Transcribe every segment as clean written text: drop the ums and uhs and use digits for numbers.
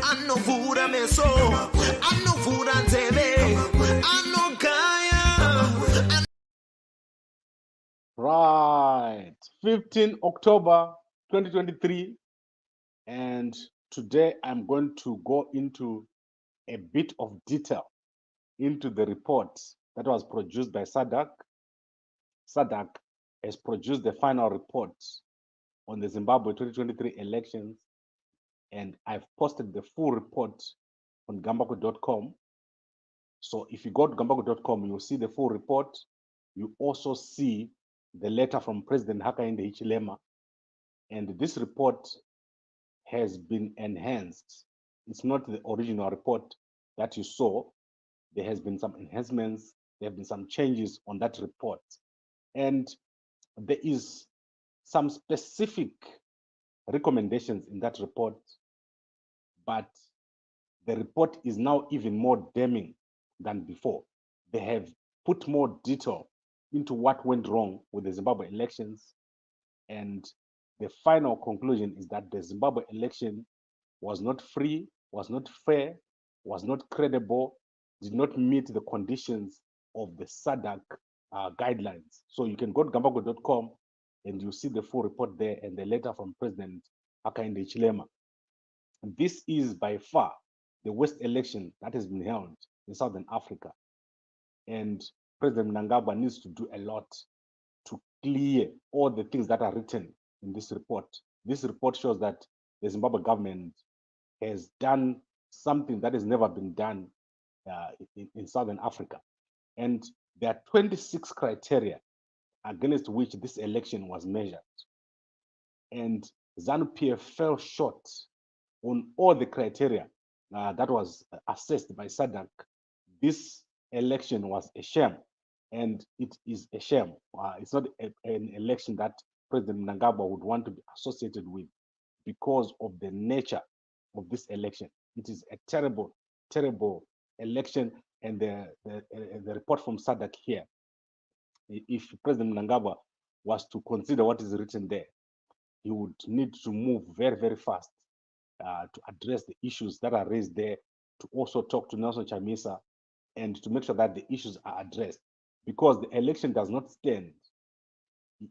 anovura meso, anovura nzeve, anogaya. Right, 15 October 2023, and today I'm going to go into a bit of detail into the report that was produced by SADC. SADC has produced the final report on the Zimbabwe 2023 elections, and I've posted the full report on gambako.com. So if you go to gambako.com, you'll see the full report. You also see the letter from President Hakainde Hichilema, and this report has been enhanced. It's not the original report that you saw. There has been some enhancements. There have been some changes on that report. And there is some specific recommendations in that report, but the report is now even more damning than before. They have put more detail into what went wrong with the Zimbabwe elections, and the final conclusion is that the Zimbabwe election was not free, was not fair, was not credible, did not meet the conditions of the SADC guidelines. So you can go to gambako.com and you see the full report there and the letter from President Hakainde Hichilema. This is by far the worst election that has been held in Southern Africa. And President Mnangagwa needs to do a lot to clear all the things that are written in this report. This report shows that the Zimbabwe government has done something that has never been done in Southern Africa. And there are 26 criteria against which this election was measured. And ZANU-PF fell short on all the criteria that was assessed by SADC. This election was a sham, and it is a shame. It's not an election that President Mnangagwa would want to be associated with because of the nature of this election. It is a terrible, terrible election, and the report from SADC here, if President Mnangagwa was to consider what is written there, he would need to move very, very fast to address the issues that are raised there, to also talk to Nelson Chamisa, and to make sure that the issues are addressed. Because the election does not stand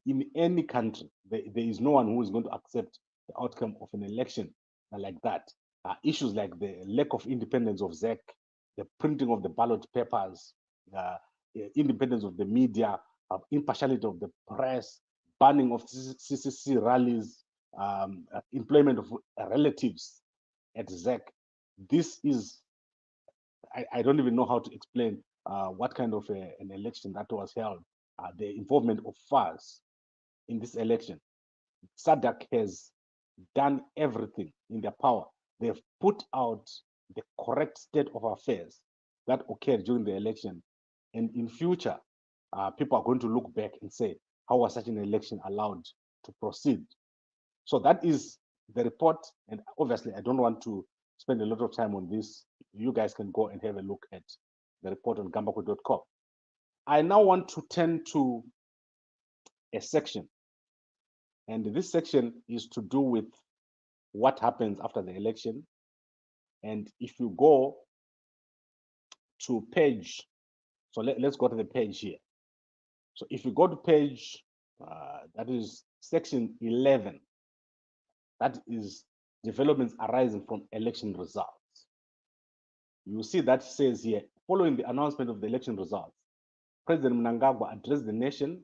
in any country. There is no one who is going to accept the outcome of an election like that. Issues like the lack of independence of ZEC, the printing of the ballot papers, independence of the media, impartiality of the press, banning of CCC rallies, employment of relatives at ZEC. This is, I don't even know how to explain what kind of an election that was held, the involvement of FARS in this election. SADC has done everything in their power. They've put out the correct state of affairs that occurred during the election. And in future, people are going to look back and say, how was such an election allowed to proceed? So that is the report. And obviously, I don't want to spend a lot of time on this. You guys can go and have a look at the report on gambako.com. I now want to turn to a section. And this section is to do with what happens after the election. And if you go to page, so let's go to the page here. So if you go to page, that is section 11, that is developments arising from election results. You will see that says here, following the announcement of the election results, President Mnangagwa addressed the nation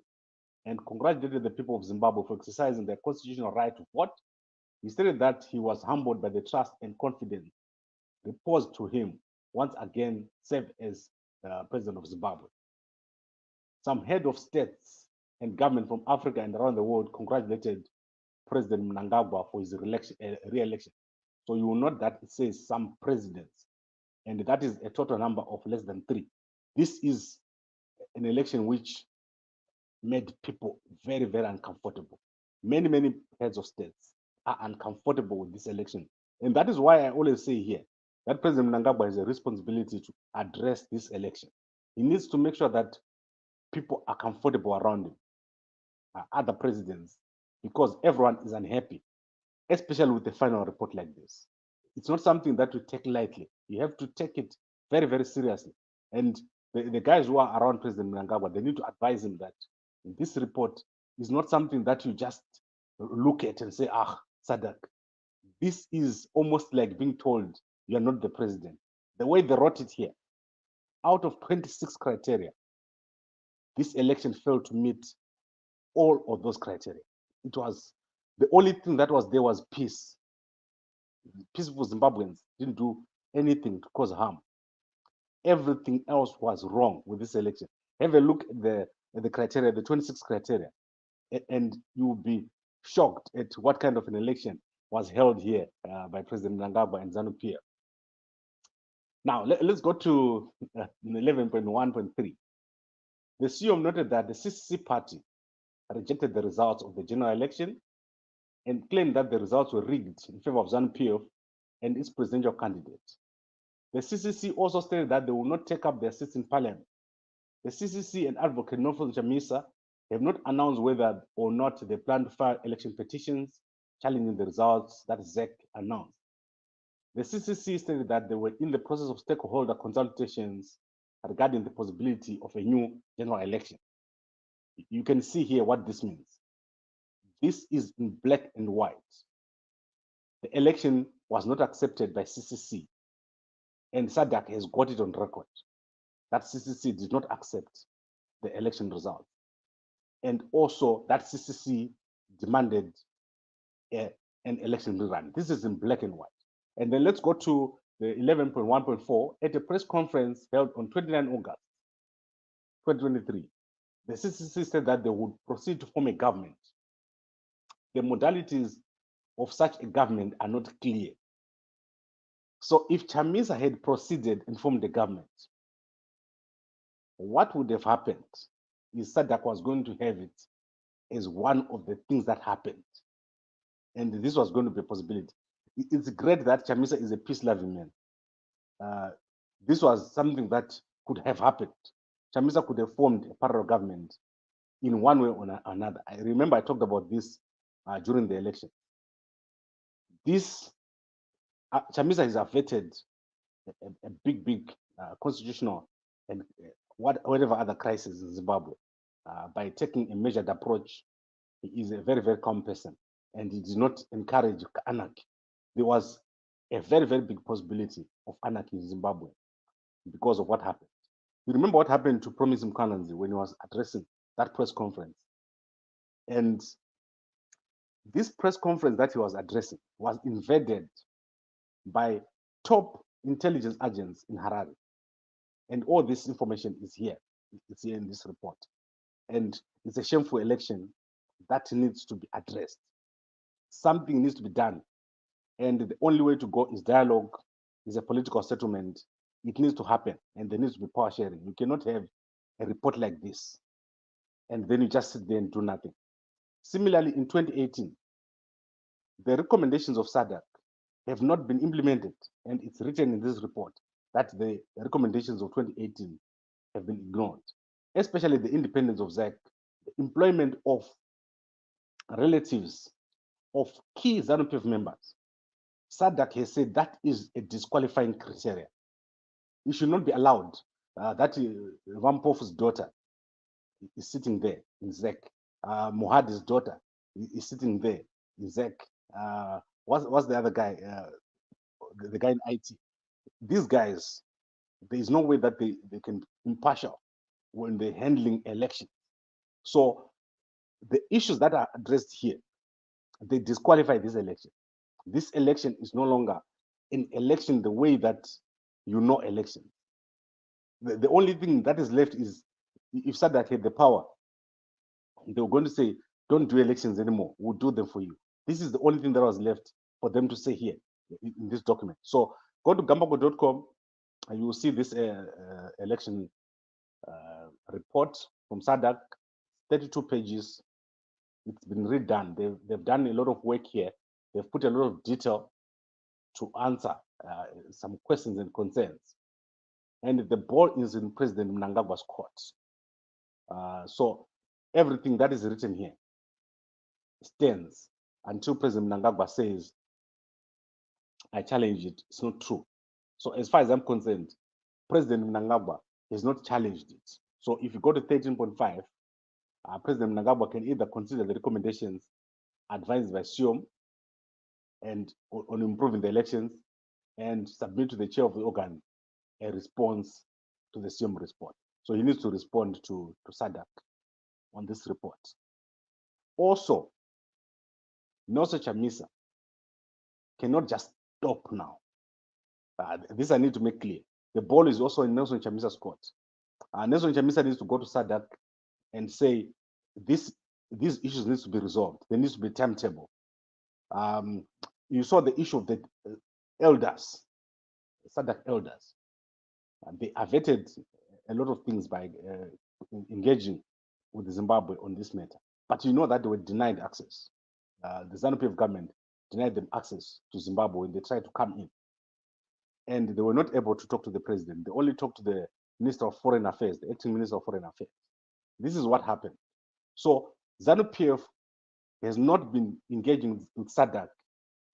and congratulated the people of Zimbabwe for exercising their constitutional right to vote. He stated that he was humbled by the trust and confidence reposed to him once again served as president of Zimbabwe. Some head of states and government from Africa and around the world congratulated President Mnangagwa for his re-election. So you will note that it says some presidents, and that is a total number of less than 3. This is an election which made people very, very uncomfortable. Many, many heads of states are uncomfortable with this election. And that is why I always say here that President Mnangagwa has a responsibility to address this election. He needs to make sure that people are comfortable around him, other presidents, because everyone is unhappy, especially with the final report like this. It's not something that we take lightly. You have to take it very, very seriously. And the guys who are around President Mnangagwa, they need to advise him that this report is not something that you just look at and say, SADC. This is almost like being told you are not the president. The way they wrote it here, out of 26 criteria, this election failed to meet all of those criteria. It was the only thing that was there was peace. Peaceful Zimbabweans didn't do anything to cause harm. Everything else was wrong with this election. Have a look at the criteria, the 26 criteria, and you will be shocked at what kind of an election was held here by President Mnangagwa and ZANU-PF. Now, let's go to 11.1.3. The CEO noted that the CCC party rejected the results of the general election and claimed that the results were rigged in favor of ZANU-PF and its presidential candidate. The CCC also stated that they will not take up their seats in parliament. The CCC and advocate Northern Chamisa have not announced whether or not they plan to file election petitions challenging the results that ZEC announced. The CCC stated that they were in the process of stakeholder consultations regarding the possibility of a new general election. You can see here what this means. This is in black and white. The election was not accepted by CCC, and SADC has got it on record that CCC did not accept the election result. And also that CCC demanded an election rerun. This is in black and white. And then let's go to the 11.1.4. At a press conference held on 29 August 2023, the CCC said that they would proceed to form a government. The modalities of such a government are not clear. So if Chamisa had proceeded and formed a government, what would have happened is SADC was going to have it as one of the things that happened. And this was going to be a possibility. It's great that Chamisa is a peace-loving man. This was something that could have happened. Chamisa could have formed a parallel government in one way or another. I remember I talked about this during the election. This Chamisa has averted a big constitutional and whatever other crisis in Zimbabwe by taking a measured approach. He is a very, very calm person, and he did not encourage anarchy. There was a very, very big possibility of anarchy in Zimbabwe because of what happened. You remember what happened to Promise Mkhananzi when he was addressing that press conference? And this press conference that he was addressing was invaded by top intelligence agents in Harare. And all this information is here. It's here in this report. And it's a shameful election that needs to be addressed. Something needs to be done. And the only way to go is dialogue, is a political settlement. It needs to happen, and there needs to be power sharing. You cannot have a report like this, and then you just sit there and do nothing. Similarly, in 2018, the recommendations of SADC have not been implemented, and it's written in this report that the recommendations of 2018 have been ignored, especially the independence of ZEC, the employment of relatives of key ZANU-PF members. SADC has said that is a disqualifying criteria. It should not be allowed. That Vampof's daughter is sitting there in ZEC. Mohadi's daughter is sitting there in ZEC. What's the other guy? The guy in IT. These guys, there is no way that they can be impartial when they're handling elections. So the issues that are addressed here, they disqualify this election. This election is no longer an election the way that you know elections. The only thing that is left is if SADC had the power, they were going to say, don't do elections anymore. We'll do them for you. This is the only thing that was left for them to say here in this document. So go to gambago.com and you will see this election report from SADC, 32 pages. It's been redone. They've done a lot of work here. They've put a lot of detail to answer some questions and concerns. And the ball is in President Mnangagwa's court. So everything that is written here stands until President Mnangagwa says I challenge it. It's not true. So as far as I'm concerned, President Mnangagwa has not challenged it. So if you go to 13.5, President Mnangagwa can either consider the recommendations advised by SIOM and on improving the elections and submit to the chair of the organ a response to the SIOM report. So he needs to respond to SADC on this report. Also, Nelson Chamisa cannot just stop now. This I need to make clear. The ball is also in Nelson Chamisa's court. Nelson Chamisa needs to go to SADC and say these issues need to be resolved. There needs to be a timetable. You saw the issue of the elders, SADC elders. They averted a lot of things by engaging with Zimbabwe on this matter. But you know that they were denied access. The ZANU-PF government denied them access to Zimbabwe when they tried to come in. And they were not able to talk to the president. They only talked to the Minister of Foreign Affairs, the acting Minister of Foreign Affairs. This is what happened. So ZANU-PF has not been engaging with SADC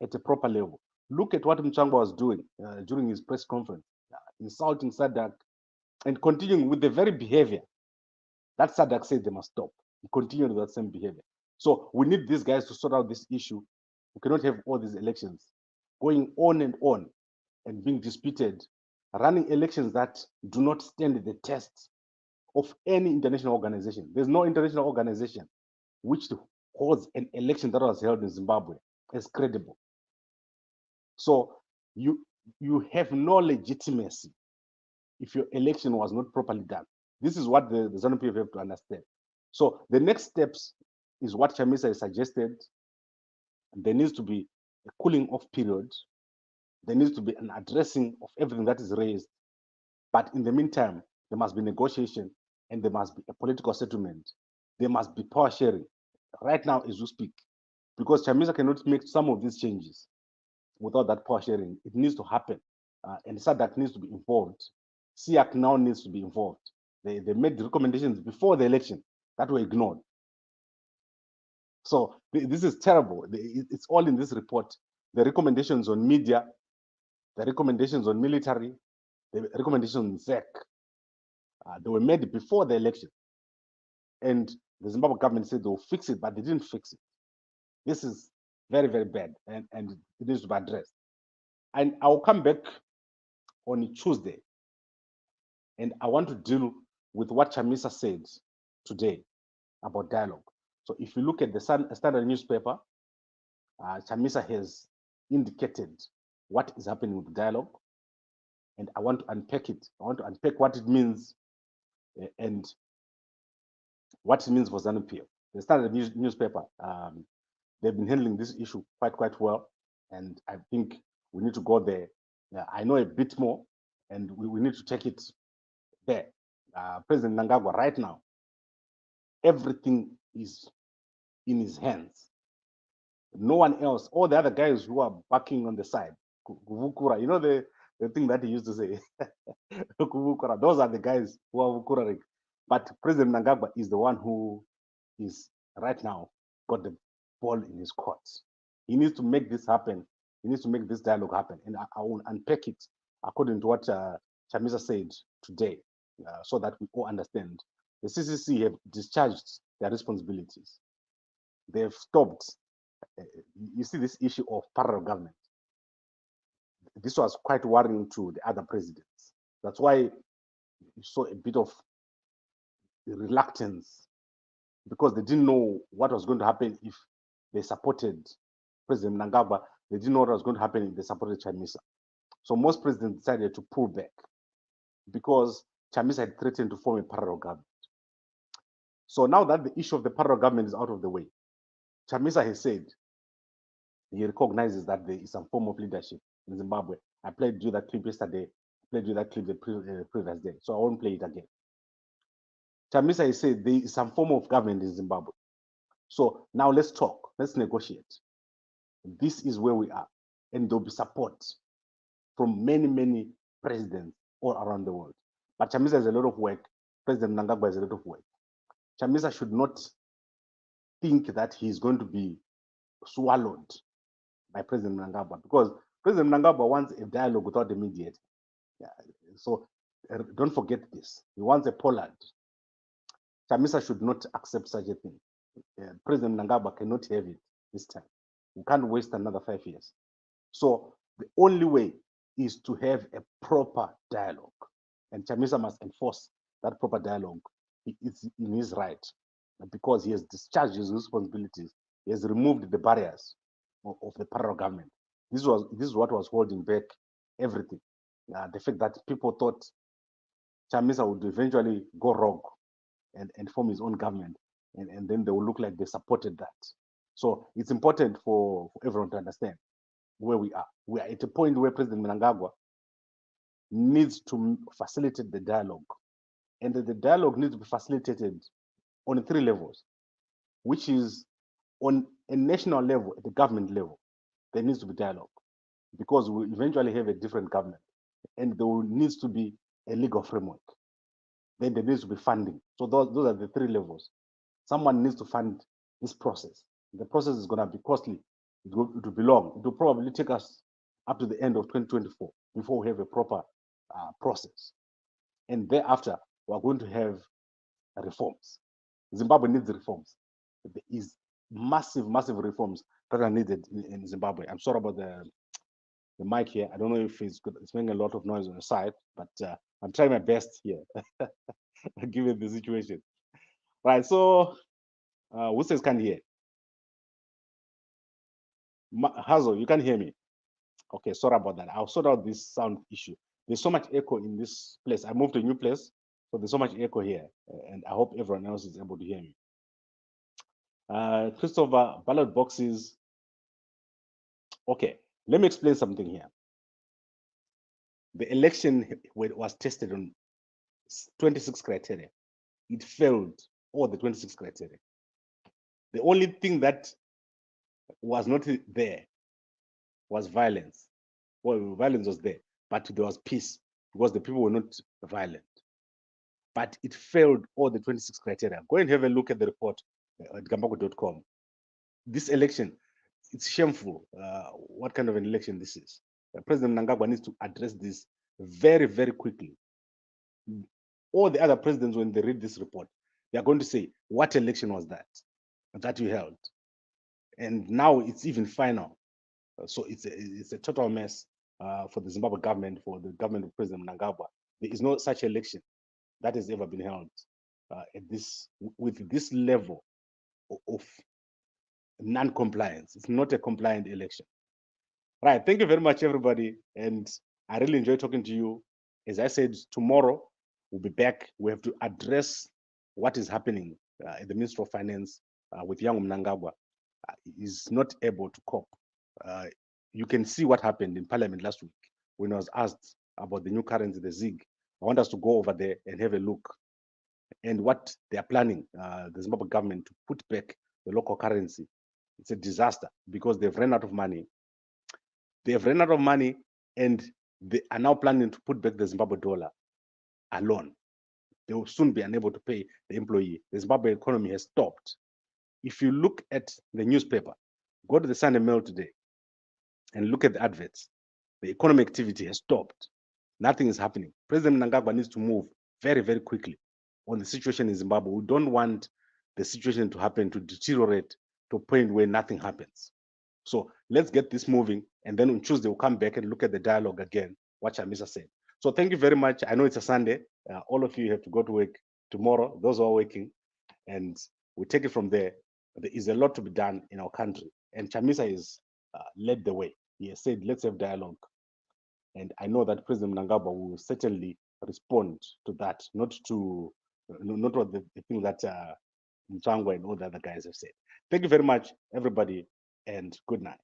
at a proper level. Look at what Mchangwa was doing during his press conference, insulting SADC and continuing with the very behavior that SADC said they must stop. He continued with that same behavior. So we need these guys to sort out this issue. We cannot have all these elections going on and being disputed, running elections that do not stand the test of any international organization. There's no international organization which holds an election that was held in Zimbabwe as credible. So you have no legitimacy if your election was not properly done. This is what the ZANU-PF have to understand. So the next steps is what Chamisa has suggested. There needs to be a cooling off period. There needs to be an addressing of everything that is raised. But in the meantime, there must be negotiation and there must be a political settlement. There must be power sharing right now as we speak. Because Chamisa cannot make some of these changes without that power sharing. It needs to happen. And SADC needs to be involved. SIAC now needs to be involved. They made recommendations before the election that were ignored. So this is terrible. It's all in this report. The recommendations on media, the recommendations on military, the recommendations on ZEC, they were made before the election. And the Zimbabwe government said they'll fix it, but they didn't fix it. This is very, very bad, and it needs to be addressed. And I'll come back on Tuesday, and I want to deal with what Chamisa said today about dialogue. So if you look at the Standard newspaper, Chamisa has indicated what is happening with dialogue, and I want to unpack it. I want to unpack what it means and what it means for ZANU-PF. The Standard newspaper, they've been handling this issue quite well, and I think we need to go there. I know a bit more, and we need to take it there. President Mnangagwa, right now, everything is in his hands. No one else, all the other guys who are backing on the side, Kuvukura, you know the thing that he used to say, Kuvukura, those are the guys who are Vukura. But President Mnangagwa is the one who is right now got the ball in his court. He needs to make this happen. He needs to make this dialogue happen. And I will unpack it according to what Chamisa said today, so that we all understand. The CCC have discharged their responsibilities. They've stopped. You see this issue of parallel government. This was quite worrying to the other presidents. That's why you saw a bit of reluctance, because they didn't know what was going to happen if they supported President Mnangagwa. They didn't know what was going to happen if they supported Chamisa. So most presidents decided to pull back because Chamisa had threatened to form a parallel government. So now that the issue of the parallel government is out of the way, Chamisa has said he recognizes that there is some form of leadership in Zimbabwe. I played you that clip yesterday. I played you that clip the previous day, so I won't play it again. Chamisa has said there is some form of government in Zimbabwe. So now let's talk. Let's negotiate. This is where we are, and there'll be support from many presidents all around the world. But Chamisa has a lot of work. President Mnangagwa has a lot of work. Chamisa should not think that he's going to be swallowed by President Mnangagwa, because President Mnangagwa wants a dialogue without a mediator. Yeah. So don't forget this. He wants a Poland. Chamisa should not accept such a thing. President Mnangagwa cannot have it this time. We can't waste another 5 years. So the only way is to have a proper dialogue. And Chamisa must enforce that proper dialogue. He is in his right because he has discharged his responsibilities. He has removed the barriers of the parallel government. This is what was holding back everything. The fact that people thought Chamisa would eventually go rogue and form his own government, and then they will look like they supported that. So it's important for everyone to understand where we are. We are at a point where President Mnangagwa needs to facilitate the dialogue. And the dialogue needs to be facilitated on 3 levels, which is on a national level, at the government level, there needs to be dialogue because we eventually have a different government and there needs to be a legal framework. Then there needs to be funding. So those are the 3 levels. Someone needs to fund this process. The process is going to be costly. It will be long. It will probably take us up to the end of 2024 before we have a proper process. And thereafter, we're going to have reforms. Zimbabwe needs reforms. There is massive reforms that are needed in Zimbabwe. I'm sorry about the mic here. I don't know if it's making a lot of noise on the side, but I'm trying my best here, given the situation. Right, so who says can't hear? Hazel, you can hear me? Okay, sorry about that. I'll sort out this sound issue. There's so much echo in this place. I moved to a new place, so there's so much echo here, and I hope everyone else is able to hear me. Christopher, ballot boxes. Okay, let me explain something here. The election was tested on 26 criteria. It failed all the 26 criteria. The only thing that was not there was violence. Well, violence was there, but there was peace because the people were not violent. But it failed all the 26 criteria. Go and have a look at the report at gambako.com. This election, it's shameful. What kind of an election this is? President Mnangagwa needs to address this very quickly. All the other presidents, when they read this report, they are going to say, what election was that you held? And now it's even final. So it's a total mess for the Zimbabwe government, for the government of President Mnangagwa. There is no such election that has ever been held with this level of non-compliance. It's not a compliant election. Right, thank you very much, everybody. And I really enjoy talking to you. As I said, tomorrow we'll be back. We have to address what is happening at the Ministry of Finance with young Mnangagwa. Is not able to cope. You can see what happened in Parliament last week when I was asked about the new currency, the ZIG. I want us to go over there and have a look and what they are planning, the Zimbabwe government, to put back the local currency. It's a disaster because they've run out of money. They've run out of money and they are now planning to put back the Zimbabwe dollar alone. They will soon be unable to pay the employee. The Zimbabwe economy has stopped. If you look at the newspaper, go to the Sunday Mail today and look at the adverts. The economic activity has stopped. Nothing is happening. President Mnangagwa needs to move very quickly on the situation in Zimbabwe. We don't want the situation to happen, to deteriorate to a point where nothing happens. So let's get this moving, and then on Tuesday we'll come back and look at the dialogue again, what Chamisa said. So thank you very much. I know it's a Sunday. All of you have to go to work tomorrow, those who are working, and we take it from there. There is a lot to be done in our country, and Chamisa is led the way. He has said, let's have dialogue. And I know that President Mnangagwa will certainly respond to that, not what the thing that Mtangwa and all the other guys have said. Thank you very much, everybody, and good night.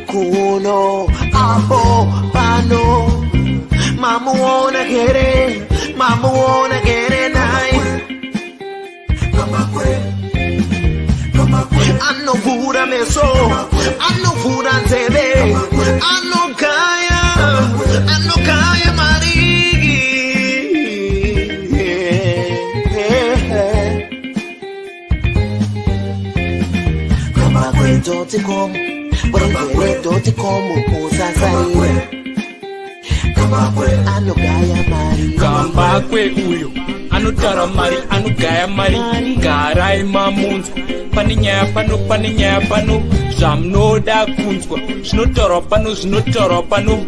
Kuno aho pano mamu wanna get it nice. I know food I miss, I know food I tell, I know kaya marigi. Dotcom, Dotcom, Kambakwe uyo anotara mari anogaya mari garai mamunzwa pane nyaya pano zvamunoda kunzwa zvinotaurwa pano